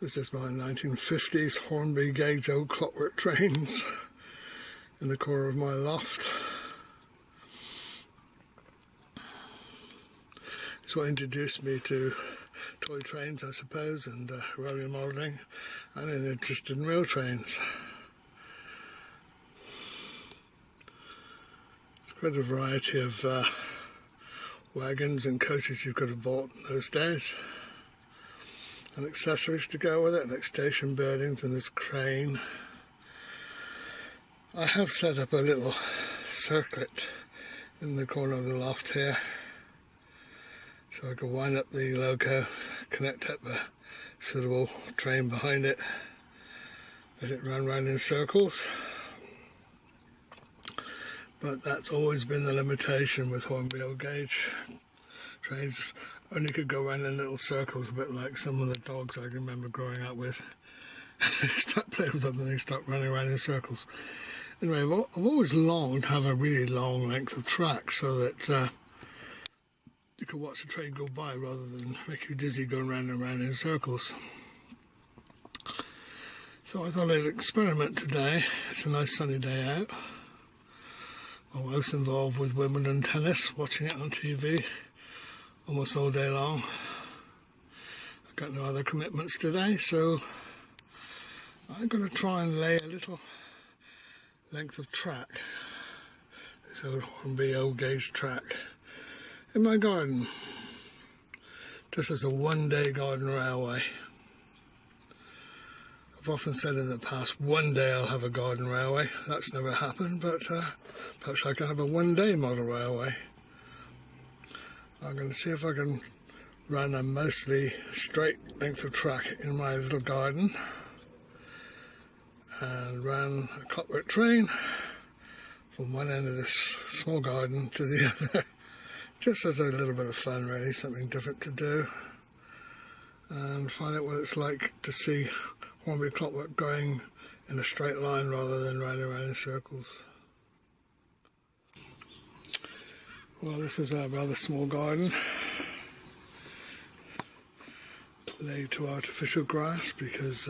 This is my 1950s Hornby gauge old clockwork trains in the corner of my loft. It's what introduced me to toy trains, I suppose, and railway modelling, and an interest in rail trains. It's quite a variety of wagons and coaches you could have bought in those days, and accessories to go with it, like station bearings and this crane. I have set up a little circlet in the corner of the loft here, so I can wind up the loco, connect up a suitable train behind it, let it run round in circles. But that's always been the limitation with Hornby old gauge trains. Only could go around in little circles, a bit like some of the dogs I can remember growing up with. You start playing with them and they start running around in circles. Anyway, I've always longed to have a really long length of track so that you could watch the train go by rather than make you dizzy going round and round in circles. So I thought I'd experiment today. It's a nice sunny day out. My wife's involved with Wimbledon tennis, watching it on TV almost all day long. I've got no other commitments today, so I'm going to try and lay a little length of track, this old Hornby old gauge track, in my garden, just as a one-day garden railway. I've often said in the past, one day I'll have a garden railway. That's never happened, but perhaps I can have a one-day model railway. I'm going to see if I can run a mostly straight length of track in my little garden and run a clockwork train from one end of this small garden to the other, just as a little bit of fun really, something different to do, and find out what it's like to see Hornby clockwork going in a straight line rather than running around in circles. Well, this is a rather small garden, laid to artificial grass because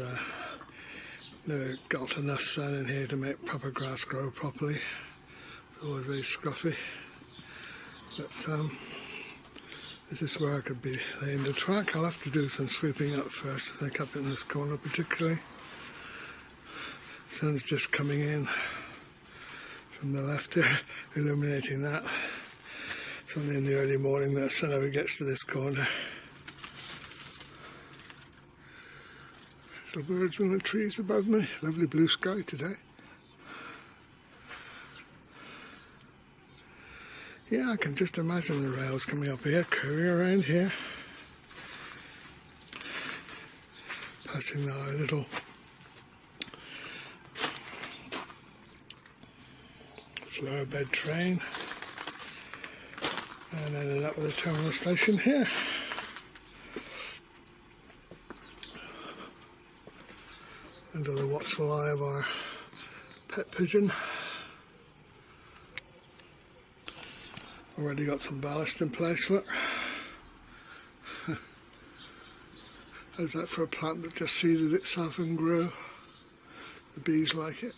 never got enough sun in here to make proper grass grow properly. It's always very scruffy. But this is where I could be laying the track. I'll have to do some sweeping up first, I think, up in this corner particularly. The sun's just coming in from the left here, illuminating that. It's only in the early morning that the sun ever gets to this corner. Little birds in the trees above me. Lovely blue sky today. Yeah, I can just imagine the rails coming up here, curving around here, passing our little flower bed train, and ended up with a terminal station here. Under the watchful eye of our pet pigeon. Already got some ballast in place, look. How's that for a plant that just seeded itself and grew? The bees like it.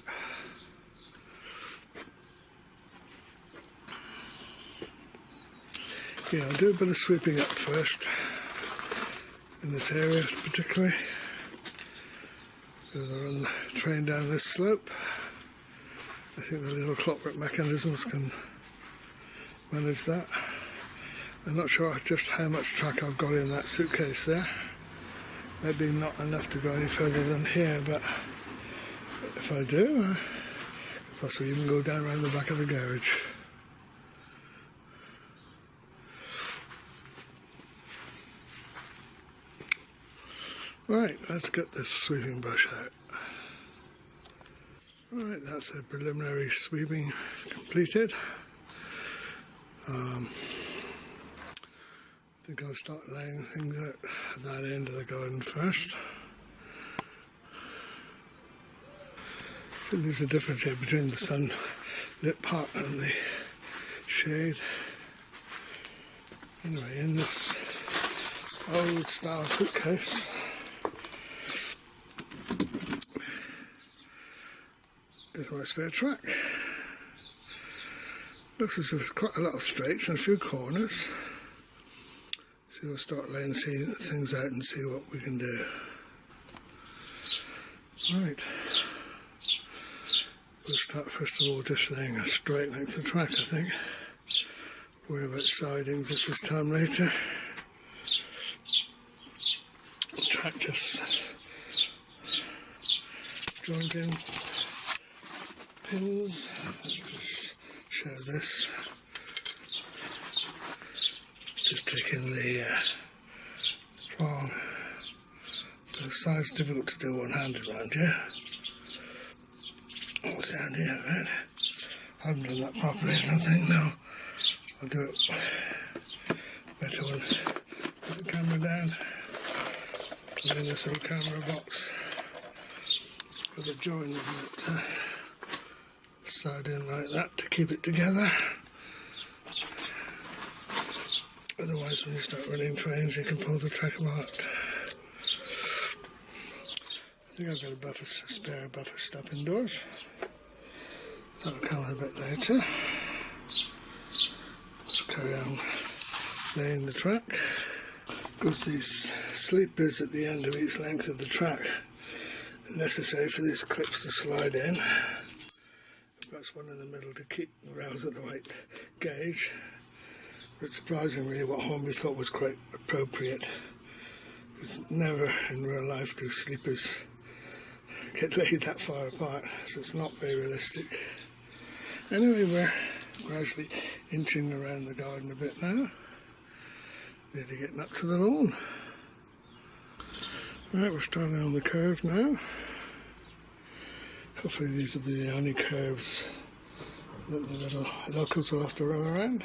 Yeah, I'll do a bit of sweeping up first, in this area particularly. I'll run the train down this slope. I think the little clockwork mechanisms can manage that. I'm not sure just how much track I've got in that suitcase there. Maybe not enough to go any further than here, but if I do, I'll possibly even go down around the back of the garage. Right, let's get this sweeping brush out. Right, that's the preliminary sweeping completed. I think I'll start laying things out at that end of the garden first. So there's a difference here between the sunlit part and the shade. Anyway, in this old style suitcase, There's my spare track. Looks as if there's quite a lot of straights and a few corners. So we'll start laying things out and see what we can do. Right. We'll start first of all just laying a straight length of track, I think. Worry about sidings if there's time later. The track just joined in pins. Let's just show this. Just taking the prong. The side's difficult to do one-handed around here. What's the idea of it? I haven't done that properly, I don't think. No, I'll do it better when I put the camera down. Put in this little camera box with a join that slide in like that to keep it together. Otherwise, when you start running trains, you can pull the track apart. I think I've got a spare buffer stop indoors. That'll come a bit later. Let's carry on laying the track. Of course, these sleepers at the end of each length of the track are necessary for these clips to slide in. Perhaps one in the middle to keep the rails at the right gauge. But surprisingly, what Hornby thought was quite appropriate. It's never in real life do sleepers get laid that far apart, so it's not very realistic. Anyway, we're gradually inching around the garden a bit now. Nearly getting up to the lawn. Right, we're starting on the curve now. Hopefully these will be the only curves that the little locals will have to run around.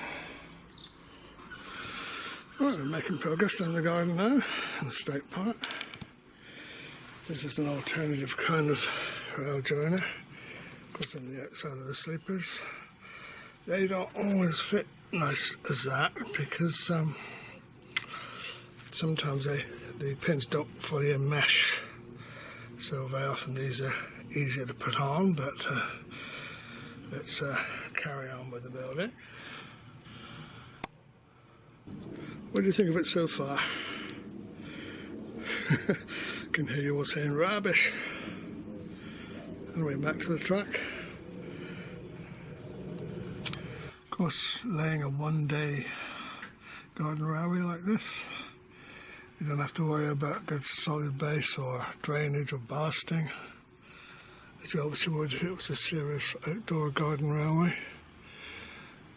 Right, we're making progress in the garden now, in the straight part. This is an alternative kind of rail joiner. Goes on the outside of the sleepers. They don't always fit nice as that because sometimes the pins don't fully enmesh. So very often these are easier to put on, but let's carry on with the building. What do you think of it so far? I can hear you all saying rubbish. Anyway, back to the track. Of course, laying a one-day garden railway like this, you don't have to worry about good solid base or drainage or ballasting, as you obviously would if it was a serious outdoor garden railway.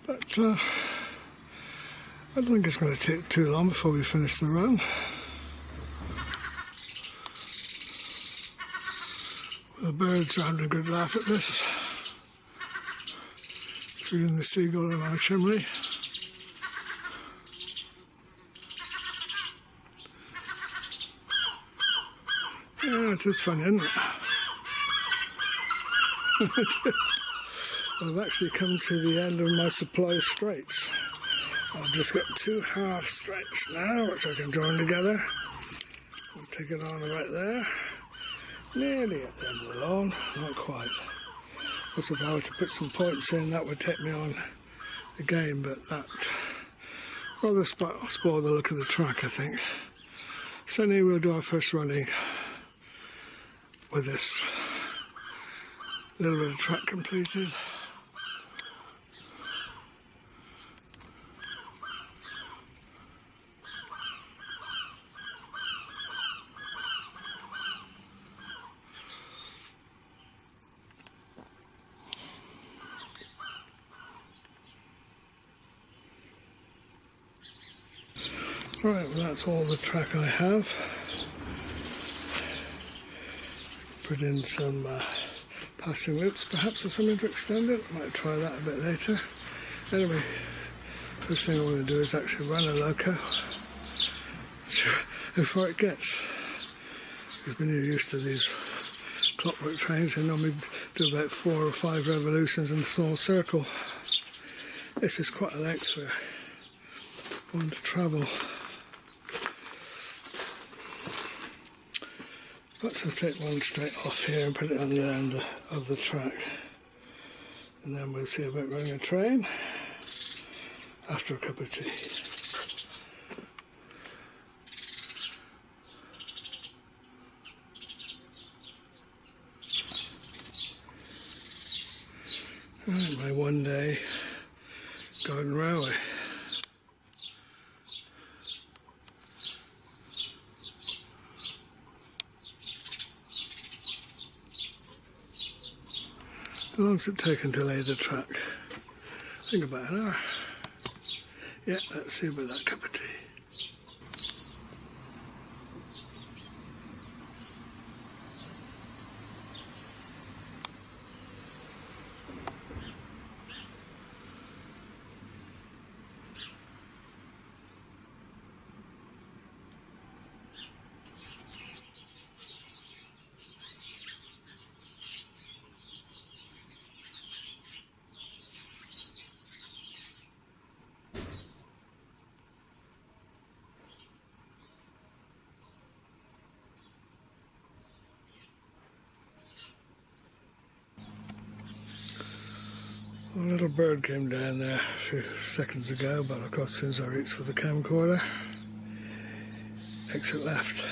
But I don't think it's going to take too long before we finish the run. The birds are having a good laugh at this, including the seagull in our chimney. Yeah, it is funny, isn't it? I've actually come to the end of my supply of straights. I've just got 2 half straights now, which I can join together. I'll take it on right there. Nearly at the end of the lawn, not quite. Also, if I were to put some points in, that would take me on again, but that rather spoil the look of the track, I think. So anyway, we'll do our first running with this little bit of track completed. Right, well that's all the track I have. Put in some passing loops perhaps or something to extend it. Might try that a bit later. Anyway, first thing I want to do is actually run a loco. See how far it gets. Because when you're used to these clockwork trains, they normally do about 4 or 5 revolutions in a small circle. This is quite a length for one to travel. Let's just take one straight off here and put it on the end of the track. And then we'll see about running a train after a cup of tea. Right, my one day garden railway. How long does it take to lay the track? I think about an hour. Yeah, let's see about that cup of tea. A little bird came down there a few seconds ago, but of course as soon as I reached for the camcorder, exit left.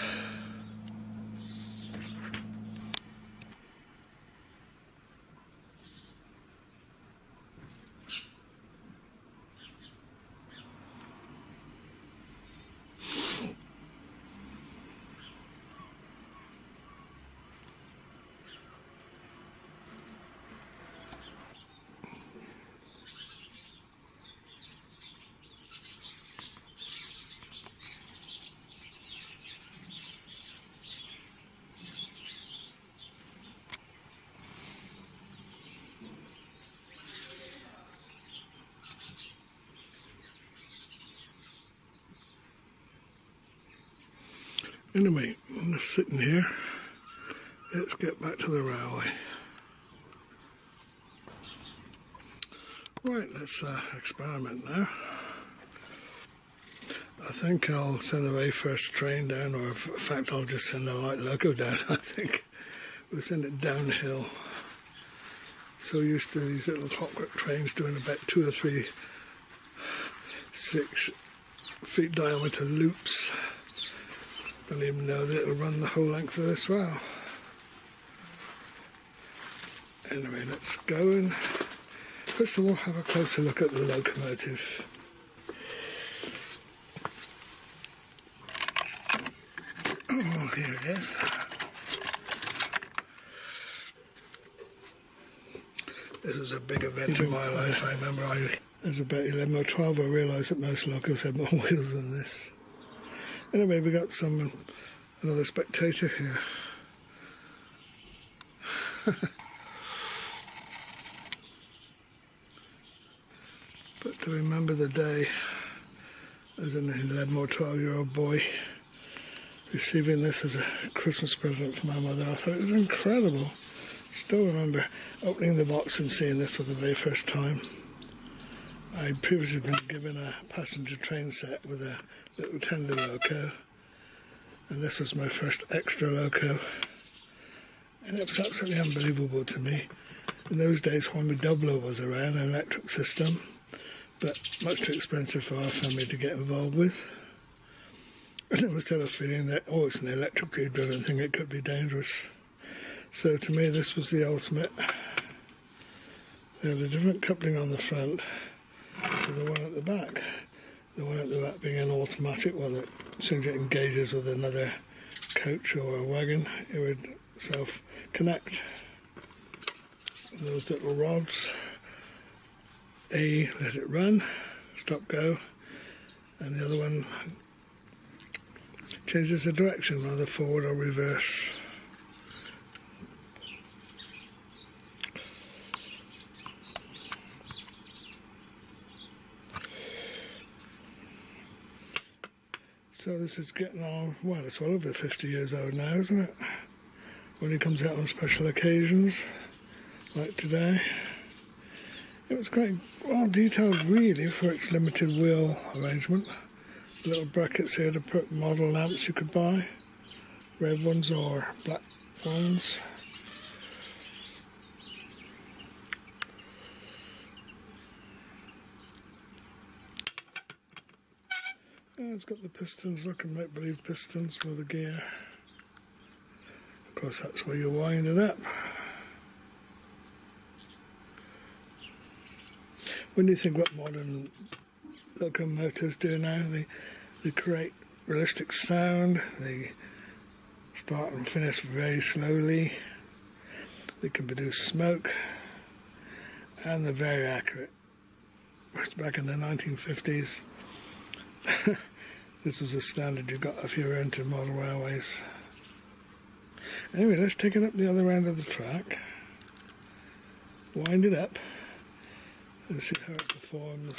Anyway, I'm just sitting here. Let's get back to the railway. Right, let's experiment now. I think I'll send the very first train down, or in fact I'll just send the light loco down. I think we'll send it downhill. So used to these little clockwork trains doing about 2 or 3 6-foot diameter loops. Don't even know that it'll run the whole length of this rail. Anyway, let's go and first of all have a closer look at the locomotive. Oh, here it is. This was a big event in my life. I remember I was about 11 or 12, I realised that most locos had more wheels than this. Anyway, we got another spectator here. But to remember the day as an 11 or 12-year-old boy receiving this as a Christmas present from my mother, I thought it was incredible. Still remember opening the box and seeing this for the very first time. I'd previously been given a passenger train set with a little tender loco, and this was my first extra loco, and it was absolutely unbelievable to me. In those days, Hornby Doubler was around, an electric system, but much too expensive for our family to get involved with. And it was still a feeling that, oh, it's an electrically driven thing, it could be dangerous. So to me, this was the ultimate. They had a different coupling on the front to the one at the back. The one at the back being an automatic one that as soon as it engages with another coach or a wagon, it would self-connect. Those little rods, A, let it run, stop, go, and the other one changes the direction, either forward or reverse. So this is getting on, well, it's well over 50 years old now, isn't it? When it comes out on special occasions, like today. It was quite well detailed, really, for its limited wheel arrangement. Little brackets here to put model lamps you could buy, red ones or black ones. It's got the pistons, looking make-believe pistons for the gear. Of course, that's where you wind it up. When you think what modern locomotives do now, they create realistic sound, they start and finish very slowly, they can produce smoke, and they're very accurate. Back in the 1950s, this was a standard you got if you were into model railways. Anyway, let's take it up the other end of the track, wind it up, and see how it performs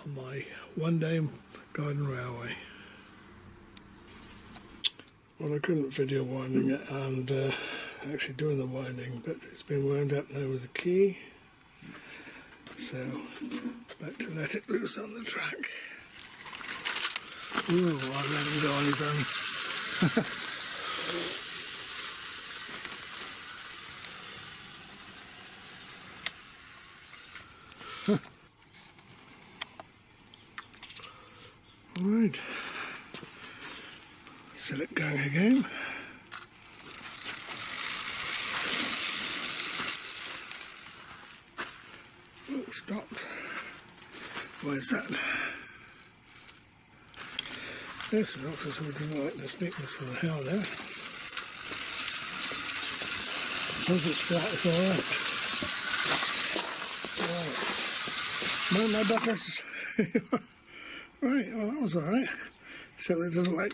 on my one-day garden railway. Well, I couldn't video winding it and actually doing the winding, but it's been wound up now with a key. So, back to let it loose on the track. Ooh, I let him go on his own. Alright. Set it going again. Oh, stopped. Why is that? Yes, it looks as if it doesn't like the steepness of the hill there. Because it's flat, it's alright. Right. No, my butters. Right, well that was alright. So it doesn't like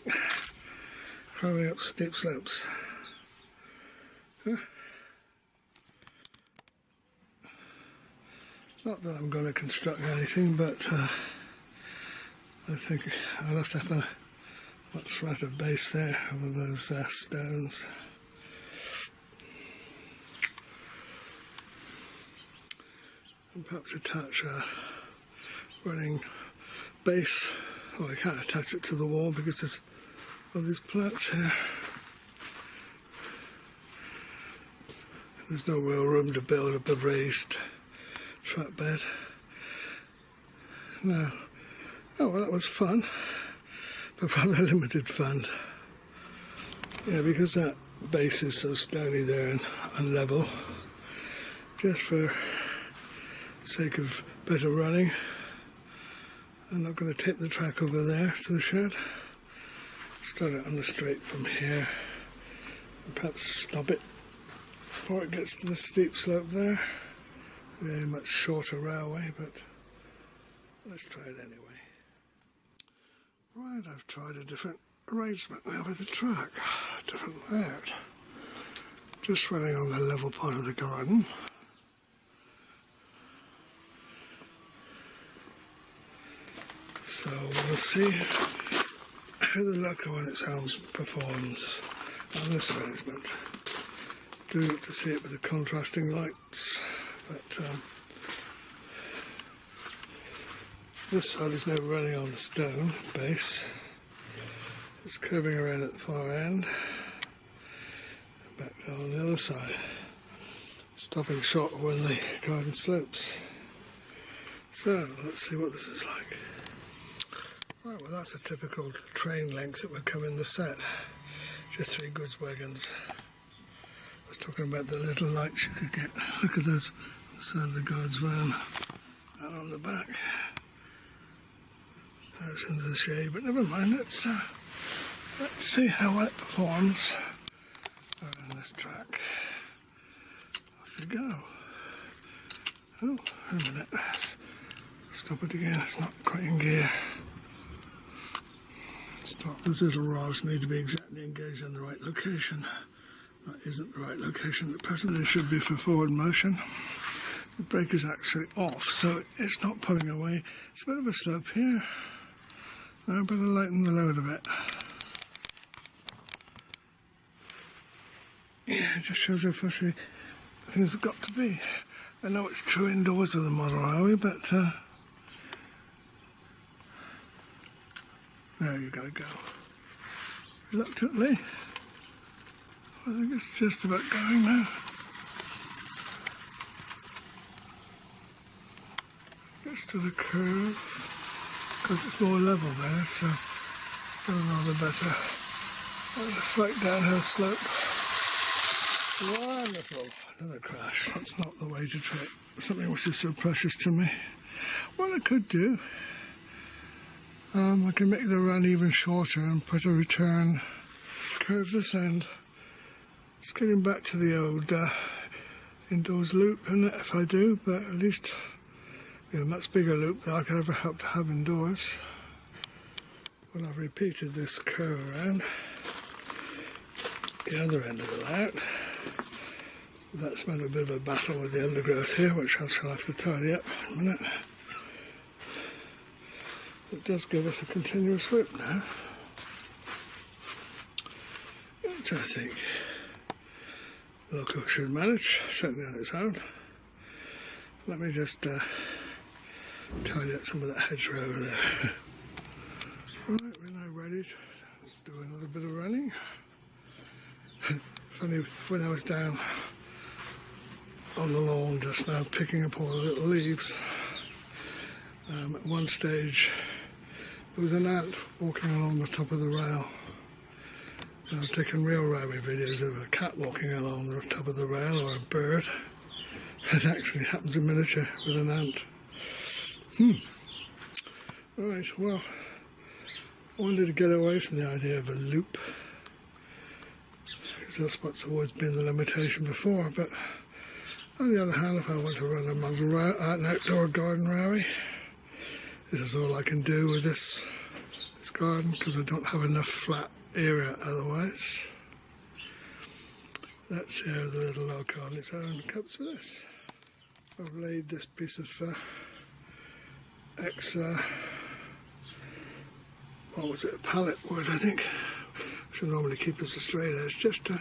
climbing up steep slopes. Huh? Not that I'm going to construct anything, but I think I'll have to have a much flatter base there over those stones. And perhaps attach a running base. Oh, I can't attach it to the wall because there's all these plants here. There's no real room to build up a raised track bed. No. Oh, well, that was fun, but rather limited fun. Yeah, because that base is so stony there and unlevel, just for the sake of better running, I'm not going to take the track over there to the shed. Start it on the straight from here, and perhaps stop it before it gets to the steep slope there. Very much shorter railway, but let's try it anyway. Right, I've tried a different arrangement now with the track, a different layout. Just running on the level part of the garden. So we'll see how the loco on its own performs on this arrangement. Do need to see it with the contrasting lights, but this side is now running on the stone base. It's curving around at the far end, and back down on the other side, stopping short when the garden slopes. So let's see what this is like. Right, well that's a typical train length that would come in the set. Just 3 goods wagons. I was talking about the little lights you could get. Look at those on the side of the guard's van and on the back. That's into the shade, but never mind. Let's see how it performs on this track. Off you go. Oh, wait a minute. Stop it again. It's not quite in gear. Stop. Those little rods need to be exactly engaged in the right location. That isn't the right location at present. It should be for forward motion. The brake is actually off, so it's not pulling away. It's a bit of a slope here. Now I better lighten the load a bit. Yeah, it just shows how fussy things have got to be. I know it's true indoors with a model railway, but there you gotta go. Reluctantly. I think it's just about going now. Gets to the curve. because it's more level there, so it's done rather better. And a slight downhill slope. Wonderful. Another crash. That's not the way to trick something which is so precious to me. What I could do, I can make the run even shorter and put a return curve this end. It's getting back to the old indoors loop, isn't it, if I do, but at least a much bigger loop than I could ever hope to have indoors. When I've repeated this curve around the other end of the layout, that's been a bit of a battle with the undergrowth here, which I shall have to tidy up in a minute. It does give us a continuous loop now, which I think the loco should manage, certainly on its own. Let me just tidy up some of that hedgerow over there. Right, we're now ready to do another bit of running. Funny, when I was down on the lawn just now picking up all the little leaves, at one stage there was an ant walking along the top of the rail. I've taken real railway videos of a cat walking along the top of the rail, or a bird. It actually happens in miniature with an ant. Right, well, I wanted to get away from the idea of a loop, because that's what's always been the limitation before. But on the other hand, if I want to run an outdoor garden rally, this is all I can do with this garden, because I don't have enough flat area otherwise. That's how the little loco on its own copes with this. I've laid this piece of what was it, a pallet wood, I think, which will normally keep us a straight edge, just to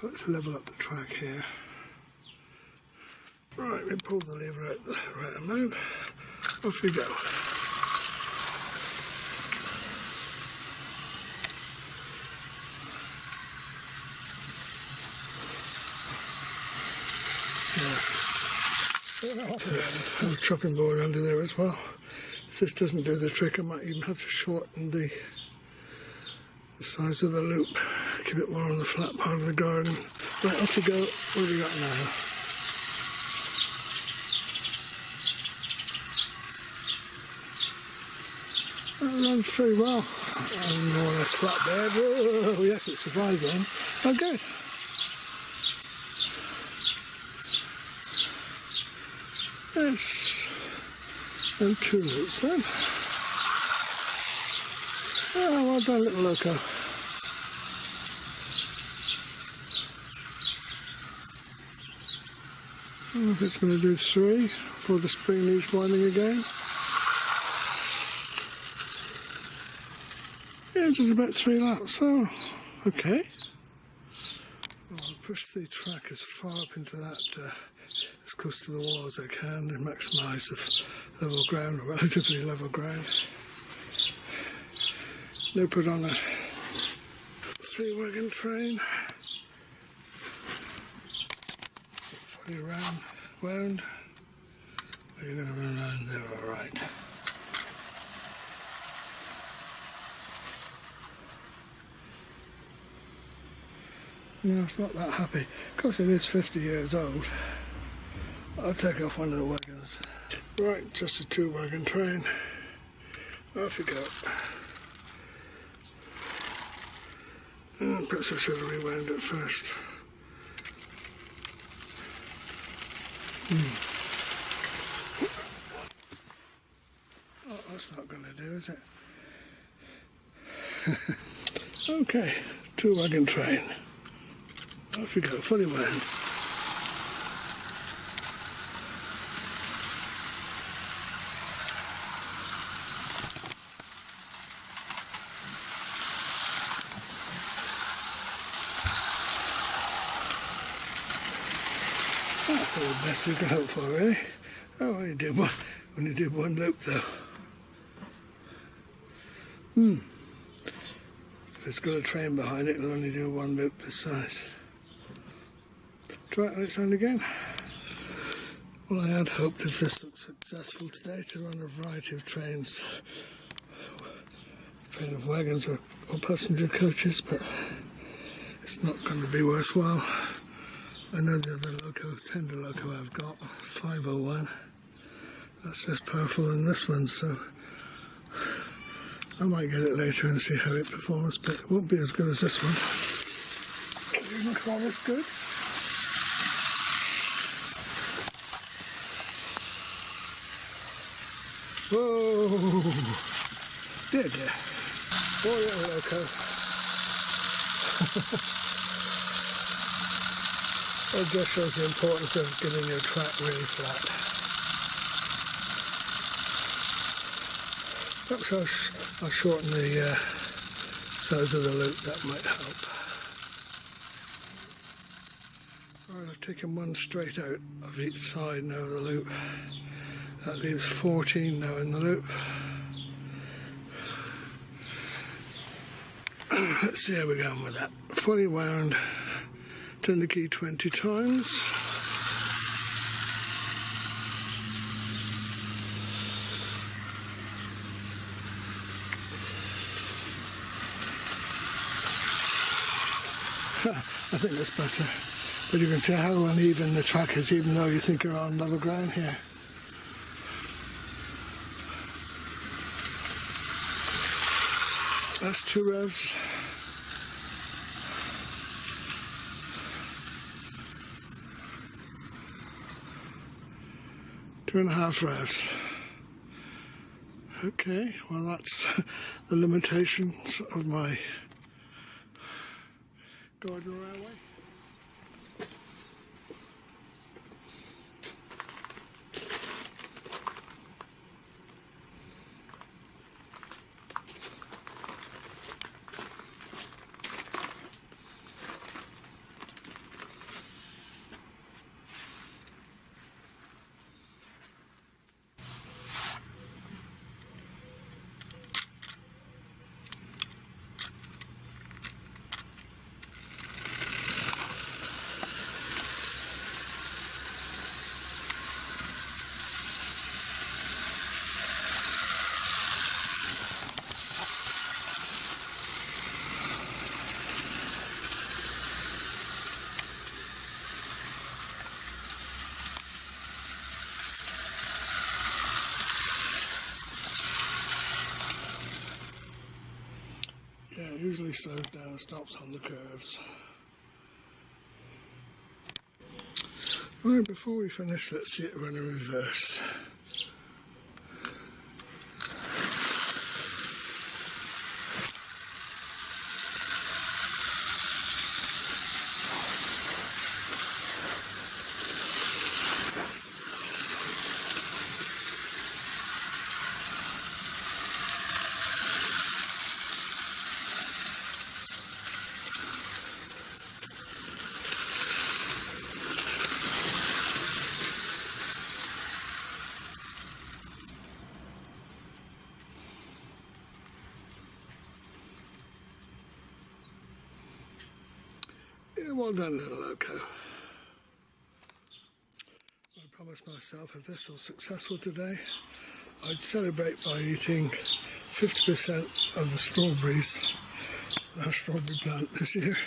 let's level up the track here. Right, we pull the lever out the right amount, off we go. I have a chopping board under there as well. If this doesn't do the trick, I might even have to shorten the size of the loop, keep it more on the flat part of the garden. Right, off we go. What have we got now? That runs pretty well. More or less flat bed. Oh, yes, it survived then. Oh, good. Yes, and 2 loops then. Oh, well done, little loco. Oh, if it's going to do 3 before the spring needs winding again. Yeah, just about 3 laps, so okay. I'll push the track as far up into that, as close to the wall as I can, to maximise the level ground, or relatively level ground. Now put on a 3-wagon train, fully wound. You're going to run around there, all right. No, it's not that happy. Of course, it is 50 years old. I'll take off one of the wagons. Right, just a 2-wagon train. Off you go. And perhaps I should have rewound it first. Oh, that's not going to do, is it? Okay, 2-wagon train. Off we go, fully wound. That's the best we could hope for, really. Oh, only did one loop though. If it's got a train behind it, it'll only do 1 loop this size. Try it on its own again. Well, I had hoped, if this looked successful today, to run a variety of trains train of wagons or passenger coaches, but it's not going to be worthwhile. I know the other loco, tender loco I've got, 501, that's less powerful than this one, so I might get it later and see how it performs, but it won't be as good as this one. You can call this good. Whoa! Did you? Boy, you're loco. It just shows the importance of getting your track really flat. Perhaps I'll shorten the size of the loop, that might help. Alright, I've taken one straight out of each side now of the loop. That leaves 14 now in the loop. Let's see how we're going with that. Fully wound, turn the key 20 times. I think that's better. But you can see how uneven the track is, even though you think you're on level ground here. That's 2 revs. Two and a half revs. Okay, well that's the limitations of my Gordon Railway. Yeah, it usually slows down and stops on the curves. Right, before we finish, let's see it run in reverse. Yeah, well done, little loco. I promised myself if this was successful today, I'd celebrate by eating 50% of the strawberries in our strawberry plant this year.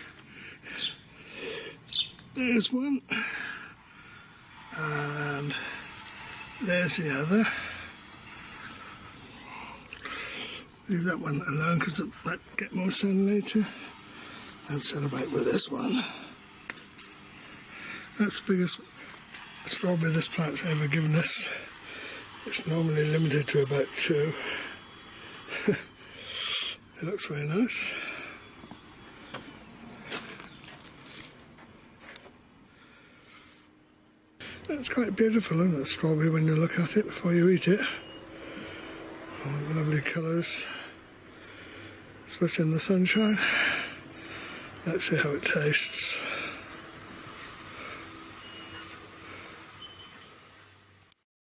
There's one, and there's the other. Leave that one alone because it might get more sun later. And celebrate with this one. That's the biggest strawberry this plant's ever given us. It's normally limited to about 2. It looks very nice. It's quite beautiful, isn't it, strawberry, when you look at it before you eat it. All the lovely colours, especially in the sunshine. Let's see how it tastes.